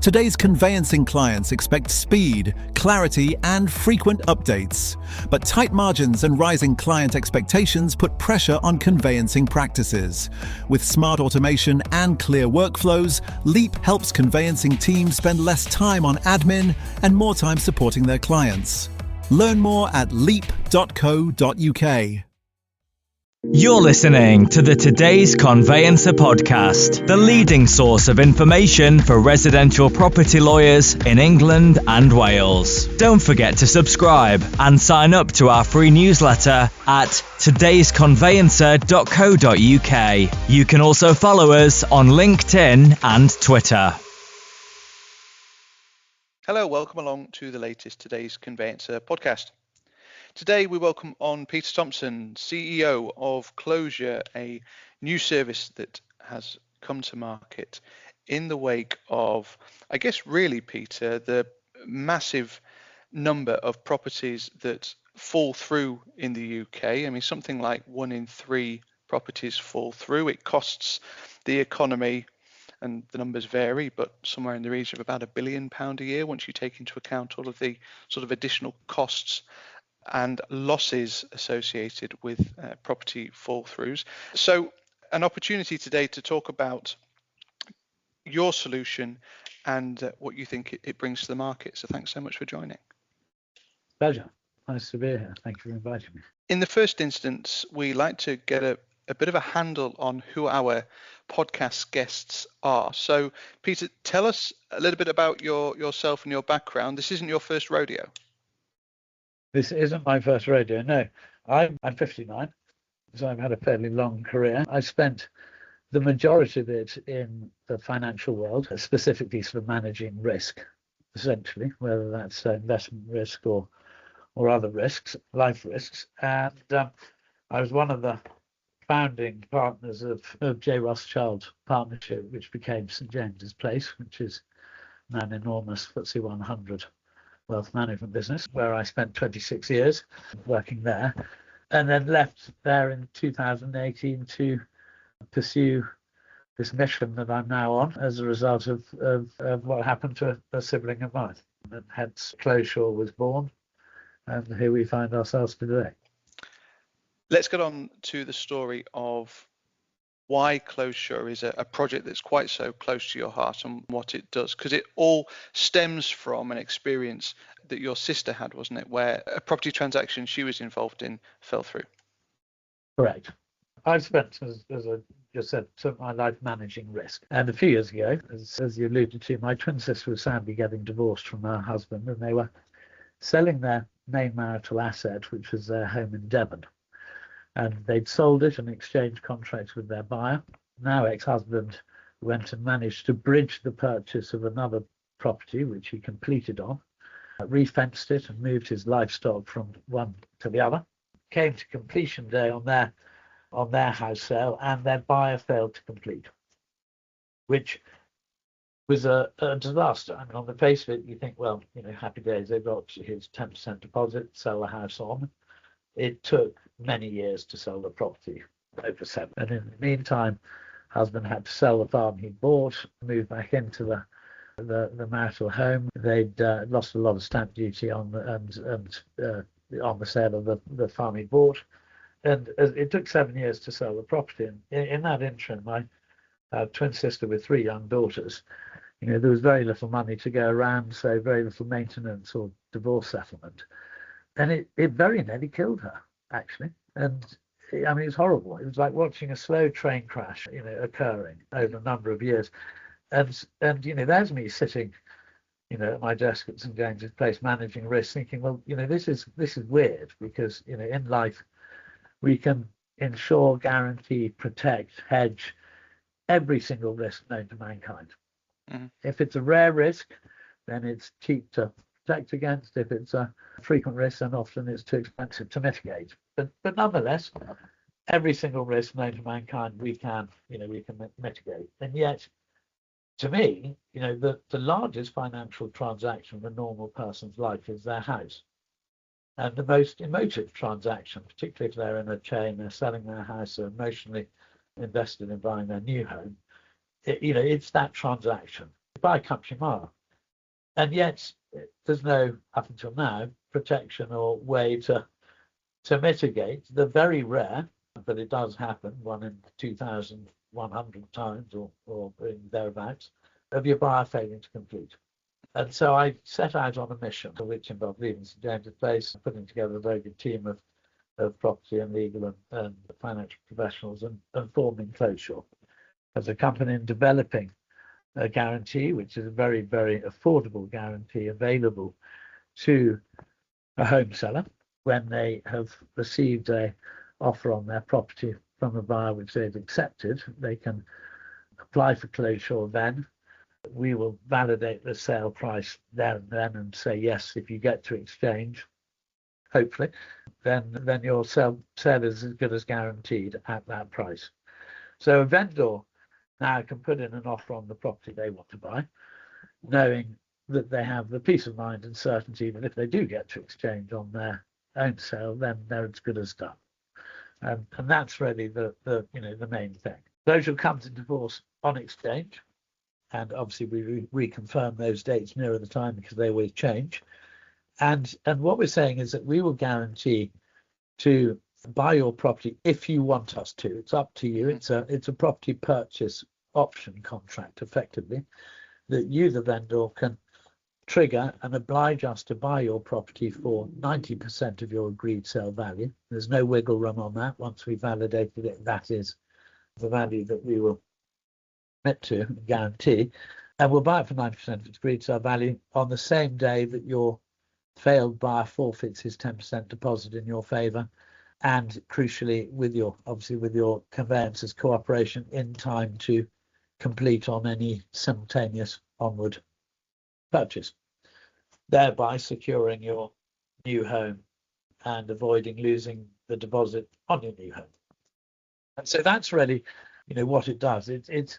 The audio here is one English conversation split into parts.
Today's conveyancing clients expect speed, clarity, and frequent updates. But tight margins and rising client expectations put pressure on conveyancing practices. With smart automation and clear workflows, Leap helps conveyancing teams spend less time on admin and more time supporting their clients. Learn more at leap.co.uk. You're listening to the Today's Conveyancer podcast, the leading source of information for residential property lawyers in England and Wales. Don't forget to subscribe and sign up to our free newsletter at todaysconveyancer.co.uk. You can also follow us on LinkedIn and Twitter. Hello, welcome along to the latest Today's Conveyancer podcast. Today we welcome on Peter Thompson, CEO of Clozesure, a new service that has come to market in the wake of, I guess really, Peter, the massive number of properties that fall through in the UK. I mean, something like 1 in 3 properties fall through. It costs the economy, and the numbers vary, but somewhere in the region of about £1 billion a year once you take into account all of the sort of additional costs and losses associated with property fall throughs. So an opportunity today to talk about your solution and what you think it brings to the market. So thanks so much for joining. Pleasure. Nice to be here. Thank you for inviting me. In the first instance, we like to get a bit of a handle on who our podcast guests are. So Peter, tell us a little bit about yourself and your background. This isn't your first rodeo. This isn't my first rodeo, no. I'm 59, so I've had a fairly long career. I spent the majority of it in the financial world, specifically sort of managing risk, essentially, whether that's investment risk or other risks, life risks. And I was one of the founding partners of J. Rothschild Partnership, which became St. James's Place, which is now an enormous FTSE 100 wealth management business, where I spent 26 years working there, and then left there in 2018 to pursue this mission that I'm now on as a result of what happened to a sibling of mine. And hence Clozesure was born, and here we find ourselves today. Let's get on to the story of why Clozesure is a project that's quite so close to your heart and what it does, because it all stems from an experience that your sister had, wasn't it, where a property transaction she was involved in fell through. Correct. I've spent, as I just said, my life managing risk. And a few years ago, as you alluded to, my twin sister was sadly getting divorced from her husband, and they were selling their main marital asset, which was their home in Devon. And they'd sold it and exchanged contracts with their buyer. Now ex-husband went and managed to bridge the purchase of another property, which he completed on, refenced it and moved his livestock from one to the other. Came to completion day on their house sale, and their buyer failed to complete, which was a disaster. I mean, on the face of it, you think, well, happy days, they got his 10% deposit, sell the house on. It took many years to sell the property, over 7. And in the meantime, husband had to sell the farm he bought, move back into the marital home. They'd lost a lot of stamp duty on the sale of the farm he bought, and it took 7 years to sell the property. And in that interim, my twin sister with 3 young daughters, there was very little money to go around, so very little maintenance or divorce settlement. And it very nearly killed her, actually. And I mean, it was horrible. It was like watching a slow train crash, occurring over a number of years. And there's me sitting, at my desk at St. James's Place managing risk, thinking, well, this is weird, because, in life we can insure, guarantee, protect, hedge every single risk known to mankind. Mm-hmm. If it's a rare risk, then it's cheap to protect against. If it's a frequent risk, then often it's too expensive to mitigate. But nonetheless, every single risk known to mankind we can mitigate. And yet, to me, the largest financial transaction of a normal person's life is their house. And the most emotive transaction, particularly if they're in a chain, they're selling their house, they're emotionally invested in buying their new home, it's that transaction. You buy a country mile, And yet there's no, up until now, protection or way to mitigate the very rare, but it does happen, 1 in 2,100 times or thereabouts, of your buyer failing to complete. And so I set out on a mission, which involved leaving St James's Place, putting together a very good team of property and legal and financial professionals, and forming Clozesure as a company in developing a guarantee, which is a very, very affordable guarantee available to a home seller when they have received a offer on their property from a buyer which they've accepted. They can apply for Clozesure then. We will validate the sale price there and then and say, yes, if you get to exchange, hopefully, then your sale is as good as guaranteed at that price. So a vendor now can put in an offer on the property they want to buy, knowing that they have the peace of mind and certainty that if they do get to exchange on their own sale, then they're as good as done. And that's really the main thing. Those who come to divorce on exchange, and obviously we reconfirm those dates nearer the time because they always change. And what we're saying is that we will guarantee to buy your property if you want us to. It's up to you. It's a property purchase option contract, effectively, that you, the vendor, can trigger and oblige us to buy your property for 90% of your agreed sale value. There's no wiggle room on that. Once we've validated it, that is the value that we will commit to guarantee, and we'll buy it for 90% of its agreed sale value on the same day that your failed buyer forfeits his 10% deposit in your favour, and crucially with your conveyancer's cooperation in time to complete on any simultaneous onward purchase, thereby securing your new home and avoiding losing the deposit on your new home. And so that's really, what it does. It's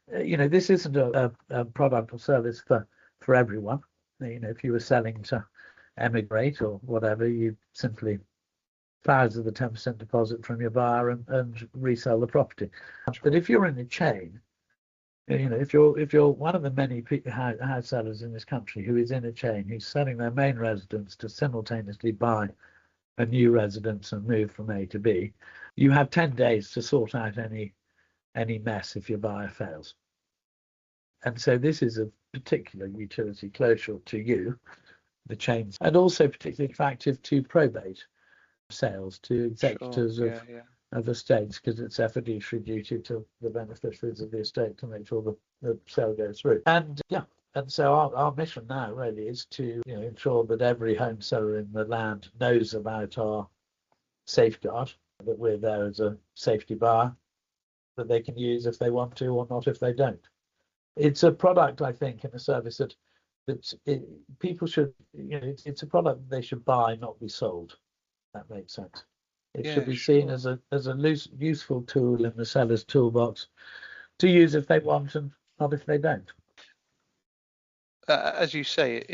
this isn't a product or service for everyone. If you were selling to emigrate or whatever, you simply fouls the 10% deposit from your buyer and resell the property. But if you're in a chain, if you're one of the many house sellers in this country who is in a chain, who's selling their main residence to simultaneously buy a new residence and move from A to B, you have 10 days to sort out any mess if your buyer fails. And so this is a particular utility Clozesure to you, the chains, and also particularly attractive to probate sales, to executors of estates, because it's a fiduciary duty to the beneficiaries of the estate to make sure the sale goes through. And so our mission now really is to ensure that every home seller in the land knows about our safeguard, that we're there as a safety bar that they can use if they want to or not if they don't. It's a product, I think, and a service that people should, it's a product that they should buy, not be sold. That makes sense. It should be seen as a useful tool in the seller's toolbox to use if they want and not if they don't. As you say,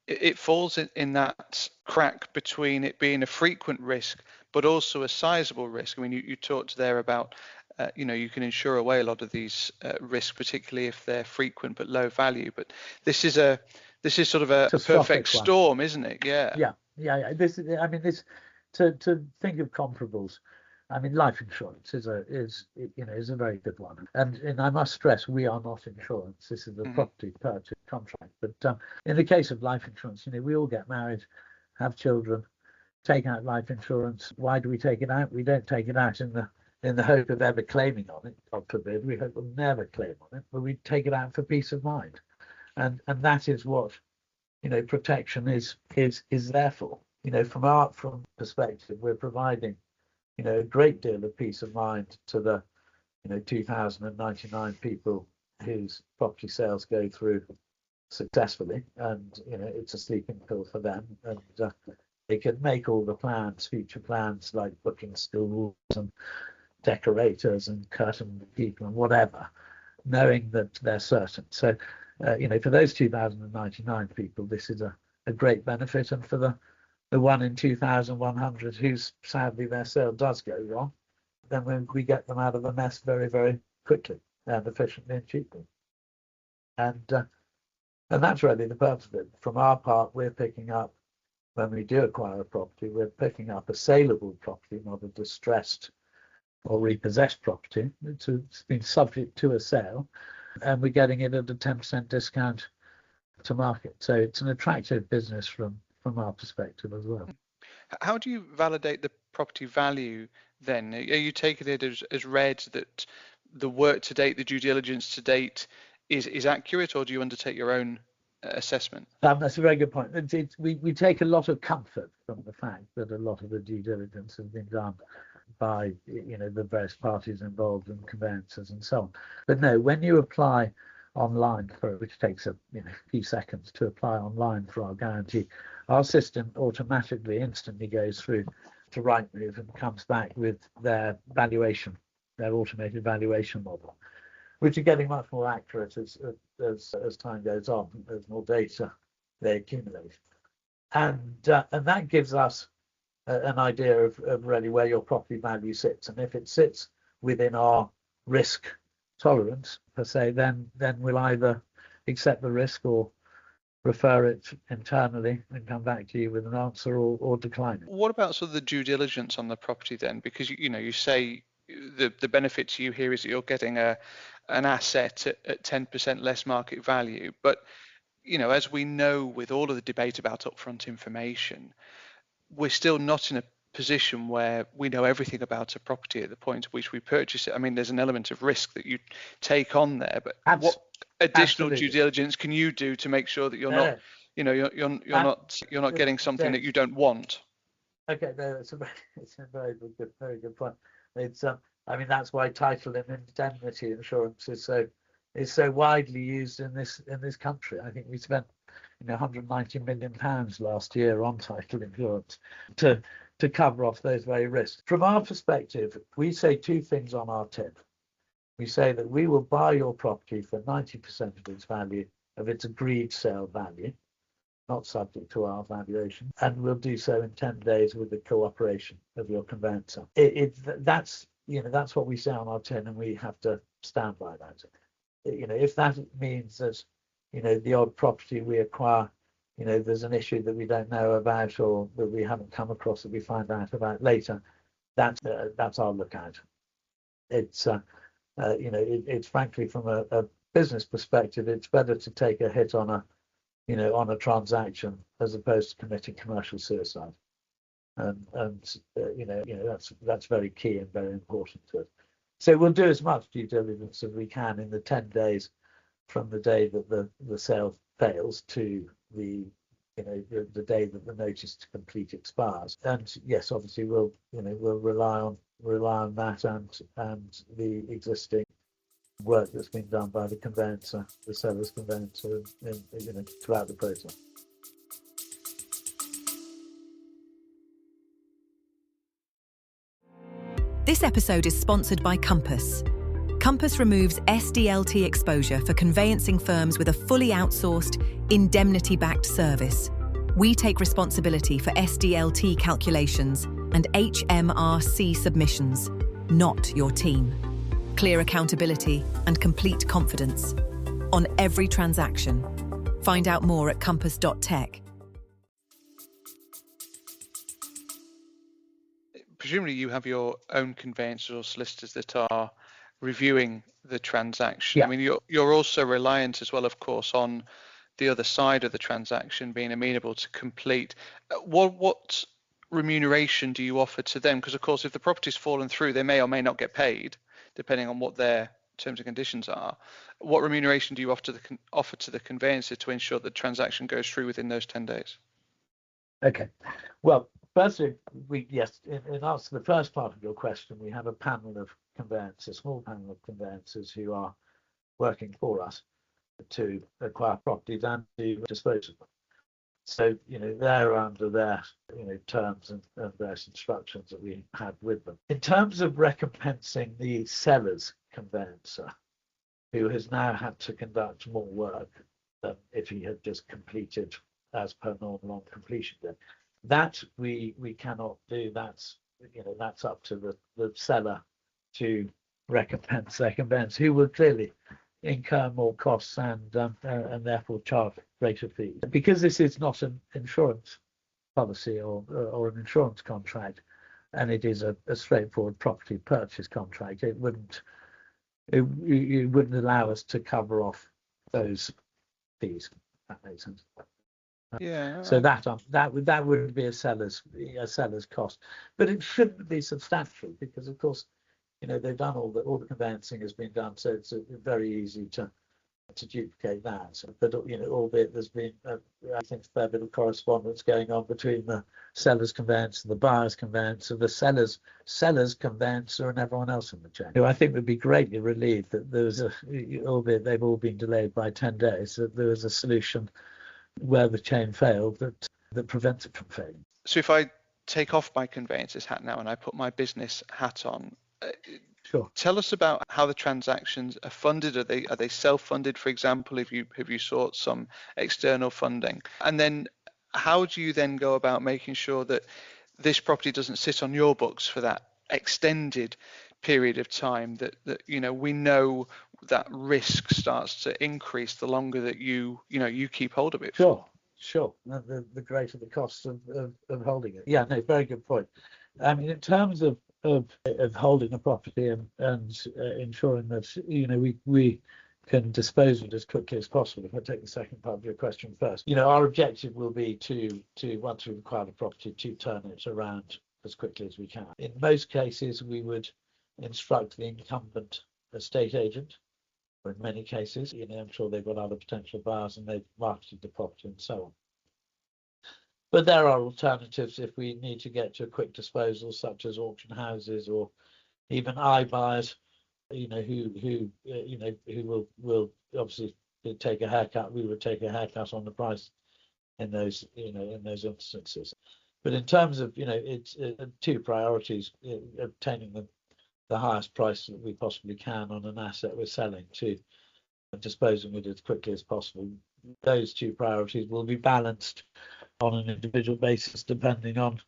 it falls in that crack between it being a frequent risk but also a sizable risk. I mean, you talked there about you can insure away a lot of these risks, particularly if they're frequent but low value. But this is sort of a perfect storm, isn't it? Yeah. To think of comparables, I mean, life insurance is a very good one, and I must stress we are not insurance. This is a property purchase contract. But in the case of life insurance, we all get married, have children, take out life insurance. Why do we take it out? We don't take it out in the hope of ever claiming on it. God forbid. We hope we'll never claim on it, but we take it out for peace of mind, and that is what protection is there for. From perspective, we're providing a great deal of peace of mind to the 2,099 people whose property sales go through successfully, and it's a sleeping pill for them, and they can make all the future plans, like booking schools and decorators and curtain people and whatever, knowing that they're certain. So for those 2,099 people, this is a great benefit, and for the 1 in 2,100 whose sadly their sale does go wrong, then we get them out of a mess very, very quickly and efficiently and cheaply. And And that's really the purpose of it. From our part, we're picking up, when we do acquire a property, we're picking up a saleable property, not a distressed or repossessed property. It's been subject to a sale, and we're getting it at a 10% discount to market. So it's an attractive business from our perspective as well. How do you validate the property value then? Are you taking it as read that the work to date, the due diligence to date is accurate, or do you undertake your own assessment? That's a very good point. We take a lot of comfort from the fact that a lot of the due diligence has been done by the various parties involved and conveyancers and so on. But no, when you apply online which takes a few seconds to apply online for our guarantee, our system automatically instantly goes through to Rightmove and comes back with their valuation, their automated valuation model, which are getting much more accurate as time goes on, as more data they accumulate, and that gives us an idea of really where your property value sits, and if it sits within our risk tolerance per se, then we'll either accept the risk or refer it internally and come back to you with an answer, or decline it. What about sort of the due diligence on the property then? Because you say the benefit to you here is that you're getting an asset at 10% less market value, but as we know with all of the debate about upfront information, we're still not in a position where we know everything about a property at the point at which we purchase it. I mean, there's an element of risk that you take on there, but what additional due diligence can you do to make sure that you're not, you're not getting something that you don't want? Okay, no, it's a very good point. It's I mean, that's why title and indemnity insurance is so widely used in this country. I think we spent 190 million pounds last year on title insurance to cover off those very risks. From our perspective, we say two things on our tin. We say that we will buy your property for 90% of its value, of its agreed sale value, not subject to our valuation, and we'll do so in 10 days with the cooperation of your conveyancer. That's what we say on our tin, and we have to stand by that. If that means that the odd property we acquire, there's an issue that we don't know about or that we haven't come across that we find out about later, that's our lookout. It's it's frankly, from a business perspective, it's better to take a hit on a transaction as opposed to committing commercial suicide, and that's very key and very important to us. So we'll do as much due diligence as we can in the 10 days from the day that the sale fails to the day that the notice to complete expires. And yes, obviously we'll rely on that and the existing work that's been done by the conveyancer, the seller's conveyancer, throughout the process. This episode is sponsored by Compass. Compass removes SDLT exposure for conveyancing firms with a fully outsourced, indemnity-backed service. We take responsibility for SDLT calculations and HMRC submissions, not your team. Clear accountability and complete confidence on every transaction. Find out more at compass.tech. Presumably you have your own conveyancers or solicitors that are reviewing the transaction. Yeah. I mean, you're also reliant as well, of course, on the other side of the transaction being amenable to complete. What remuneration do you offer to them? Because, of course, if the property's fallen through, they may or may not get paid, depending on what their terms and conditions are. What remuneration do you offer to the conveyancer to ensure the transaction goes through within those 10 days? Okay. Well, firstly, in answer to the first part of your question, we have a panel of conveyancers, small panel of conveyancers who are working for us to acquire properties and to dispose of them. So, they're under their, terms and various instructions that we have with them. In terms of recompensing the seller's conveyancer, who has now had to conduct more work than if he had just completed as per normal on completion day, that we cannot do. That's up to the seller to recompense their conveyancer, who will clearly, incur more costs and therefore charge greater fees. Because this is not an insurance policy or an insurance contract, and it is a straightforward property purchase contract, it wouldn't allow us to cover off those fees. If that makes sense. Yeah. So that would be a seller's cost, but it shouldn't be substantial because, of course, they've done all the conveyancing has been done, so it's very easy to duplicate that. But albeit there's been I think a fair bit of correspondence going on between the seller's conveyancer, the buyer's conveyancer, the seller's conveyancer, and everyone else in the chain. I think we'd be greatly relieved that there was albeit they've all been delayed by 10 days, that there was a solution where the chain failed that prevents it from failing. So if I take off my conveyancer's hat now and I put my business hat on, Sure. Tell us about how the transactions are funded. Are they self-funded, for example? Have you sought some external funding? And then how do you then go about making sure that this property doesn't sit on your books for that extended period of time that we know that risk starts to increase the longer that you keep hold of it? Sure. The greater the cost of holding it. Yeah, no, very good point. I mean, in terms of holding a property and ensuring that we can dispose of it as quickly as possible. If I take the second part of your question first, our objective will be to once we've acquired a property, to turn it around as quickly as we can. In most cases, we would instruct the incumbent estate agent, or in many cases, I'm sure they've got other potential buyers and they've marketed the property and so on. But there are alternatives if we need to get to a quick disposal, such as auction houses or even iBuyers, who will obviously take a haircut. We would take a haircut on the price in those instances. But in terms of it's two priorities: obtaining the highest price that we possibly can on an asset we're selling to disposing of it as quickly as possible. Those two priorities will be balanced on an individual basis depending on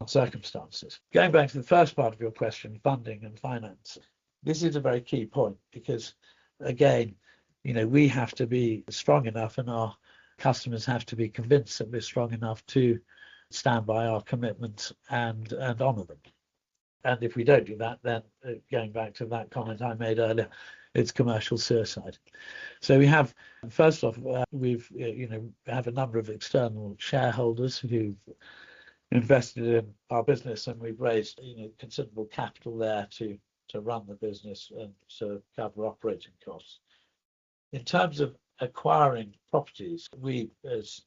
circumstances. Going back to the first part of your question, funding and finance, this is a very key point because, again, we have to be strong enough and our customers have to be convinced that we're strong enough to stand by our commitments and honour them. And if we don't do that, then going back to that comment I made earlier, it's commercial suicide. So we have, first off, we've have a number of external shareholders who've invested in our business, and we've raised considerable capital there to run the business and to cover operating costs. In terms of acquiring properties, we, as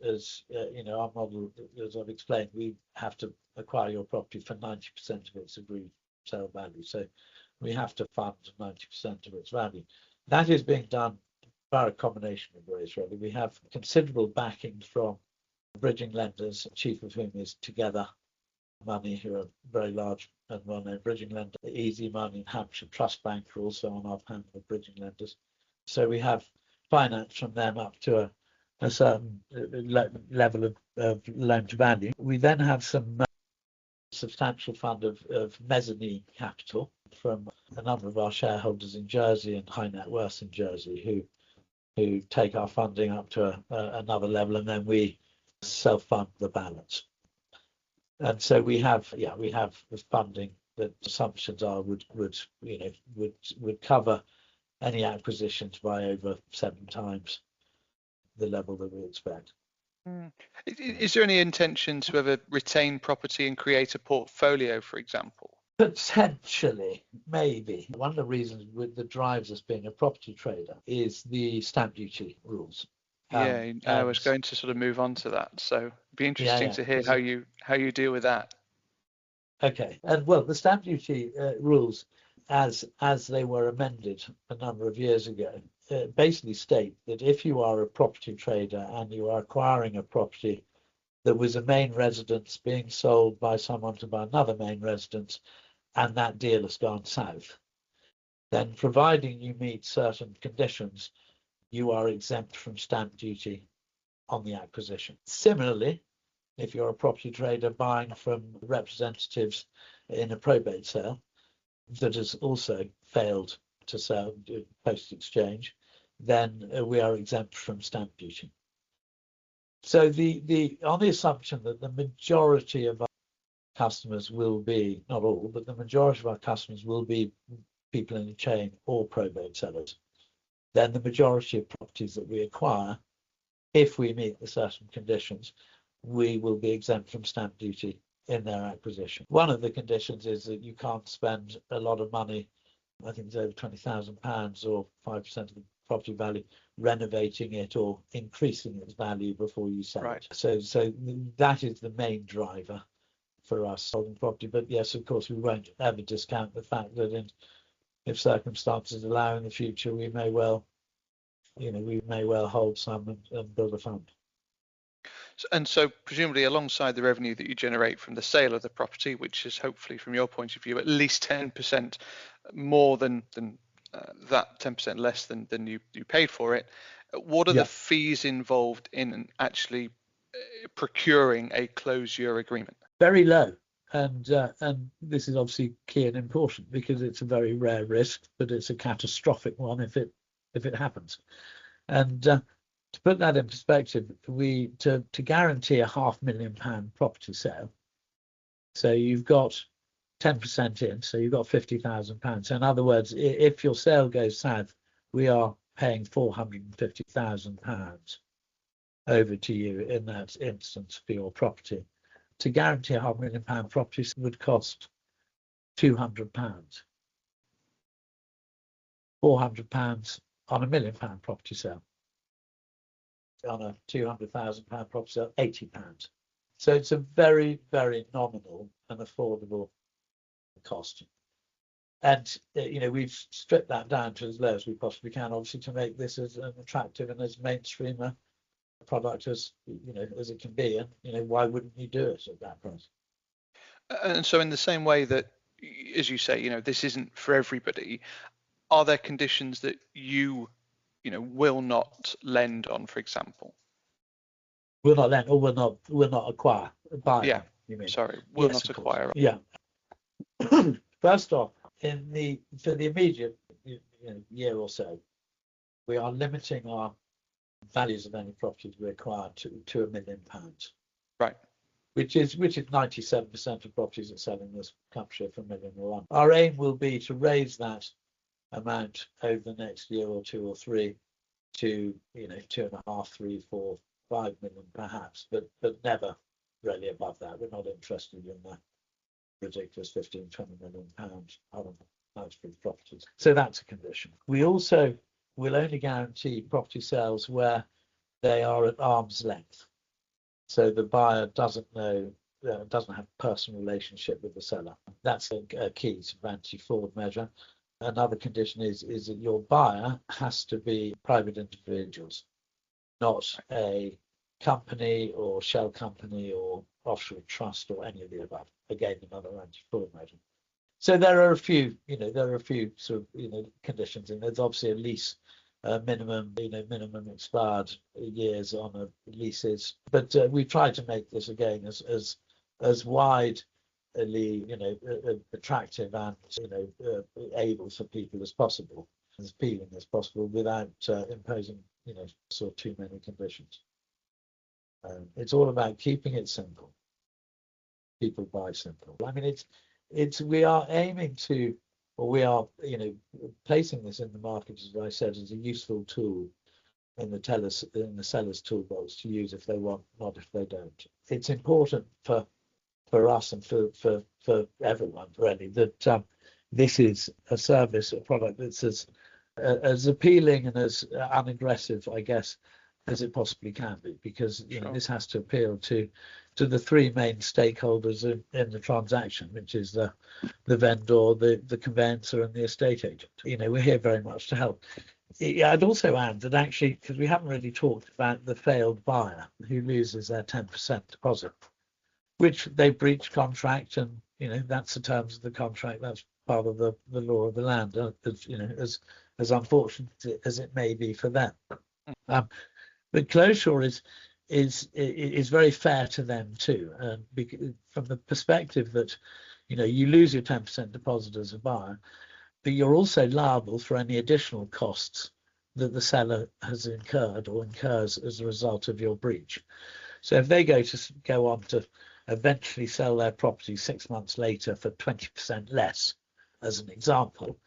our model, as I've explained, we have to acquire your property for 90% of its agreed sale value. So we have to fund 90% of its value. That is being done by a combination of ways, really. We have considerable backing from bridging lenders, chief of whom is Together Money, who are very large and well-known bridging lender. Easy Money and Hampshire Trust Bank are also on our panel of bridging lenders. So we have finance from them up to a certain level of loan to value. We then have some substantial fund of mezzanine capital from a number of our shareholders in Jersey and high net worth in Jersey who take our funding up to another level, and then we self-fund the balance. And so we have the funding that assumptions are would cover any acquisitions by over 7 times the level that we expect. Is there any intention to ever retain property and create a portfolio, for example? Potentially, maybe. One of the reasons that drives us being a property trader is the stamp duty rules. I was going to sort of move on to that, so it'd be interesting to hear how you deal with that. Okay, and well, the stamp duty rules, as they were amended a number of years ago, basically state that if you are a property trader and you are acquiring a property that was a main residence being sold by someone to buy another main residence, and that deal has gone south, then providing you meet certain conditions, you are exempt from stamp duty on the acquisition. Similarly, if you're a property trader buying from representatives in a probate sale that has also failed to sell post-exchange, then we are exempt from stamp duty. So on the assumption that the majority of our customers will be, not all, but the majority of our customers will be people in the chain or probate sellers, then the majority of properties that we acquire, if we meet the certain conditions, we will be exempt from stamp duty in their acquisition. One of the conditions is that you can't spend a lot of money, I think it's over £20,000 or 5% of the property value, renovating it or increasing its value before you sell it. So that is the main driver for us holding property. But yes, of course, we won't ever discount the fact that if circumstances allow in the future, we may well hold some and build a fund. And so presumably alongside the revenue that you generate from the sale of the property, which is hopefully from your point of view at least 10% more than that 10% less than you paid for it, what are the fees involved in actually procuring a Clozesure agreement? Very low. And this is obviously key and important because it's a very rare risk, but it's a catastrophic one if it happens. And to put that in perspective, to guarantee a £500,000 property sale, so you've got 10% in, so you've got £50,000. So in other words, if your sale goes south, we are paying £450,000 over to you in that instance for your property. To guarantee a £500,000 property would cost £200. £400 on a £1 million property sale. On a £200,000 property sale, £80. So it's a very, very nominal and affordable cost. And we've stripped that down to as low as we possibly can, obviously, to make this as an attractive and as mainstream a product as it can be. And why wouldn't you do it at that price? And so in the same way that, as you say, this isn't for everybody, are there conditions that you will not lend on, for example? Will not lend, or will not acquire. Buy. Yeah. You mean? Sorry, will not acquire. Yeah. First off, for the immediate year or so, we are limiting our values of any property we acquire to £1 million. Right. Which is 97% of properties that sell in this country for £1 million or one. Our aim will be to raise that amount over the next year or two or three to 2.5, 3, 4, 5 million perhaps, but never really above that. We're not interested in the ridiculous 15, 20 million pounds on nice big properties. So that's a condition. We also will only guarantee property sales where they are at arm's length. So the buyer doesn't have a personal relationship with the seller. That's a key to anti-fraud measure. Another condition is that your buyer has to be private individuals, not a company or shell company or offshore trust or any of the above. Again, another anti-fraud measure. So there are a few sort of conditions, and there's obviously a lease minimum expired years on leases. But we try to make this again as widely attractive and able for people as possible, as appealing as possible, without imposing sort of too many conditions. It's all about keeping it simple. People buy simple. I mean, we are aiming to, or we are placing this in the market, as I said, as a useful tool in the seller's toolbox to use if they want, not if they don't. It's important for us and for everyone really that this is a service, a product that's as appealing and as unaggressive, I guess, as it possibly can be, because this has to appeal to the three main stakeholders in the transaction, which is the vendor, the conveyancer, and the estate agent. We're here very much to help. I'd also add that actually, because we haven't really talked about the failed buyer who loses their 10% deposit, which they breach contract, and that's the terms of the contract. That's part of the law of the land, as unfortunate as it may be for them. But Clozesure is very fair to them too, from the perspective that you lose your 10% deposit as a buyer, but you're also liable for any additional costs that the seller has incurred or incurs as a result of your breach. So if they go on to eventually sell their property 6 months later for 20% less, as an example,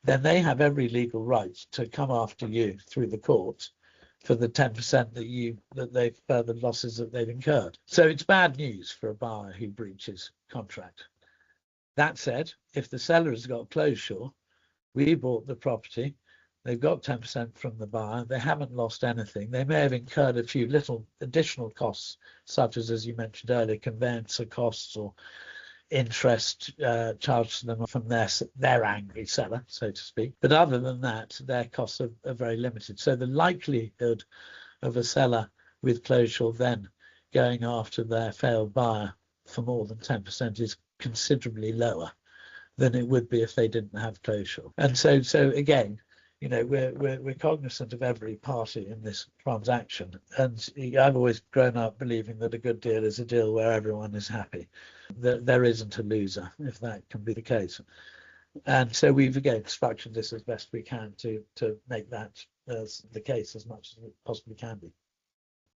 then they have every legal right to come after you through the courts for the 10% that they've further losses that they've incurred. So it's bad news for a buyer who breaches contract. That said, if the seller has got closure, we bought the property, they've got 10% from the buyer, they haven't lost anything. They may have incurred a few little additional costs, such as you mentioned earlier, conveyancer costs or interest charged to them from their angry seller, so to speak. But other than that, their costs are very limited. So the likelihood of a seller with closure then going after their failed buyer for more than 10% is considerably lower than it would be if they didn't have closure. And so again, we're cognizant of every party in this transaction, and I've always grown up believing that a good deal is a deal where everyone is happy. There isn't a loser, if that can be the case. And so we've again structured this as best we can to make that as the case as much as it possibly can be.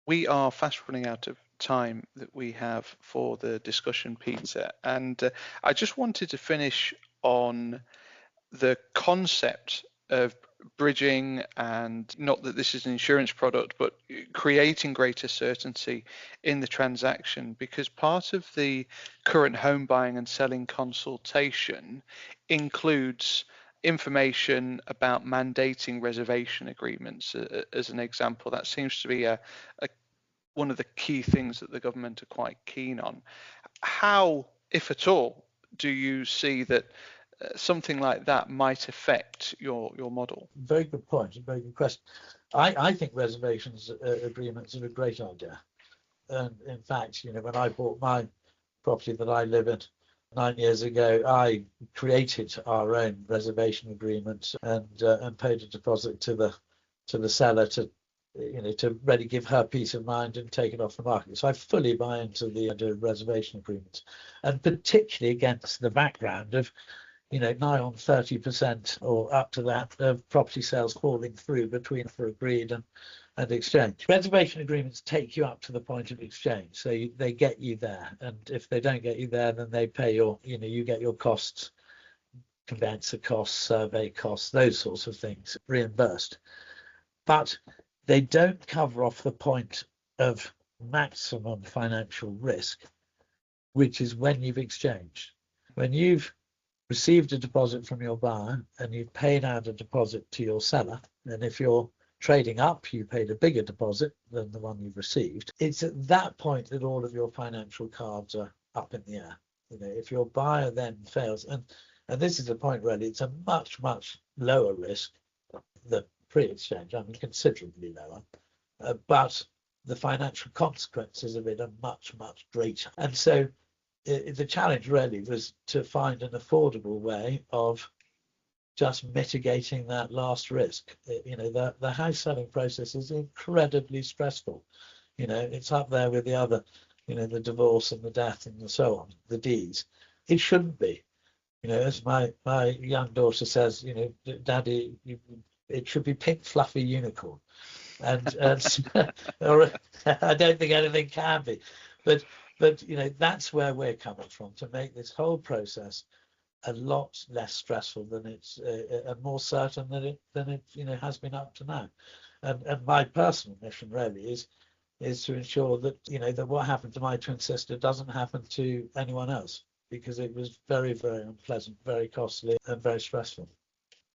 We are fast running out of time that we have for the discussion, Peter, and I just wanted to finish on the concept of bridging, and not that this is an insurance product, but creating greater certainty in the transaction, because part of the current home buying and selling consultation includes information about mandating reservation agreements as an example. That seems to be one of the key things that the government are quite keen on. How, if at all, do you see that something like that might affect your model? Very good point, very good question. I think reservations agreements are a great idea. And in fact, when I bought my property that I live in 9 years ago, I created our own reservation agreement and paid a deposit to the seller to really give her peace of mind and take it off the market. So I fully buy into the reservation agreement, and particularly against the background of nigh on 30% or up to that of property sales falling through between for agreed and exchange. Reservation agreements take you up to the point of exchange, so they get you there, and if they don't get you there, then they pay you get your costs, conveyancer costs, survey costs, those sorts of things reimbursed. But they don't cover off the point of maximum financial risk, which is when you've exchanged. When you've received a deposit from your buyer and you've paid out a deposit to your seller, and if you're trading up, you paid a bigger deposit than the one you've received, it's at that point that all of your financial cards are up in the air. If your buyer then fails, and this is the point really, it's a much lower risk than pre-exchange, considerably lower, but the financial consequences of it are much greater. And so the challenge really was to find an affordable way of just mitigating that last risk. The house selling process is incredibly stressful. It's up there with the other, the divorce and the death and so on, the D's. It shouldn't be. As my young daughter says, Daddy, it should be pink fluffy unicorn, and or I don't think anything can be, but that's where we're coming from, to make this whole process a lot less stressful than it's and more certain than it has been up to now. And my personal mission really is to ensure that that what happened to my twin sister doesn't happen to anyone else, because it was very unpleasant, very costly, and very stressful.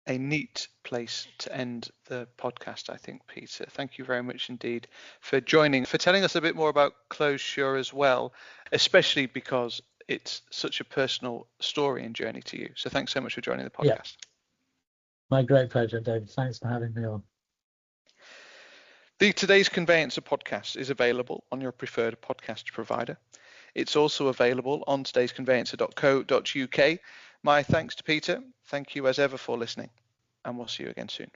A neat place to end the podcast, I think, Peter. Thank you very much indeed for joining, for telling us a bit more about Clozesure as well, especially because it's such a personal story and journey to you. So thanks so much for joining the podcast. Yeah. My great pleasure, David. Thanks for having me on. The Today's Conveyancer podcast is available on your preferred podcast provider. It's also available on todaysconveyancer.co.uk. My thanks to Peter. Thank you as ever for listening, and we'll see you again soon.